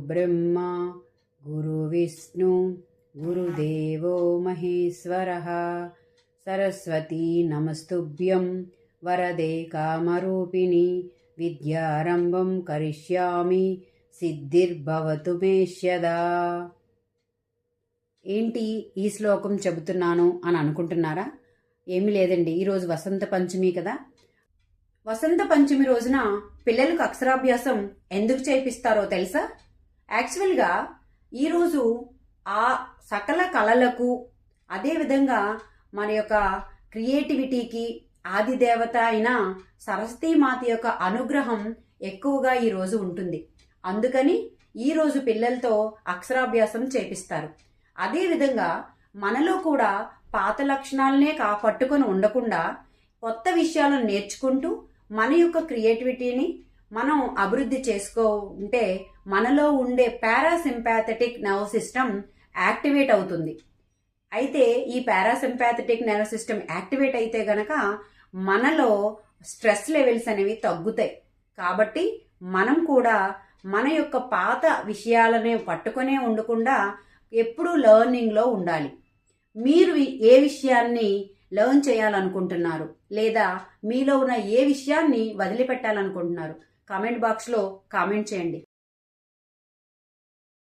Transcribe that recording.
బ్రహ్మ గురువిష్ణు గురుదేవో మహేశ్వరః సరస్వతీ నమస్తుభ్యం వరదే కామరూపిణి విద్యారంభం కరిష్యామి సిద్ధిర్భవతు మే సదా. ఏంటి ఈ శ్లోకం చెబుతున్నాను అని అనుకుంటున్నారా? ఏమీ లేదండి, ఈరోజు వసంత పంచమి కదా. వసంత పంచమి రోజున పిల్లలకు అక్షరాభ్యాసం ఎందుకు చేపిస్తారో తెలుసా? యాక్చువల్గా ఈరోజు ఆ సకల కళలకు, అదేవిధంగా మన యొక్క క్రియేటివిటీకి ఆది దేవత అయిన సరస్వతీమాత యొక్క అనుగ్రహం ఎక్కువగా ఈరోజు ఉంటుంది. అందుకని ఈరోజు పిల్లలతో అక్షరాభ్యాసం చేపిస్తారు. అదేవిధంగా మనలో కూడా పాత లక్షణాలనే పట్టుకొని ఉండకుండా కొత్త విషయాలను నేర్చుకుంటూ మన యొక్క క్రియేటివిటీని మనం అభివృద్ధి చేసుకుంటే మనలో ఉండే పారాసింపాథెటిక్ నర్వ్ సిస్టమ్ యాక్టివేట్ అవుతుంది. అయితే ఈ పారాసింపాథెటిక్ నర్వ్ సిస్టమ్ యాక్టివేట్ అయితే గనక మనలో స్ట్రెస్ లెవెల్స్ అనేవి తగ్గుతాయి. కాబట్టి మనం కూడా మన యొక్క పాత విషయాలనే పట్టుకునే ఉండకుండా ఎప్పుడూ లెర్నింగ్లో ఉండాలి. మీరు ఏ విషయాన్ని లెర్న్ చేయాలనుకుంటున్నారు, లేదా మీలో ఉన్న ఏ విషయాన్ని వదిలిపెట్టాలనుకుంటున్నారు? కామెంట్ బాక్స్లో కామెంట్ చేయండి.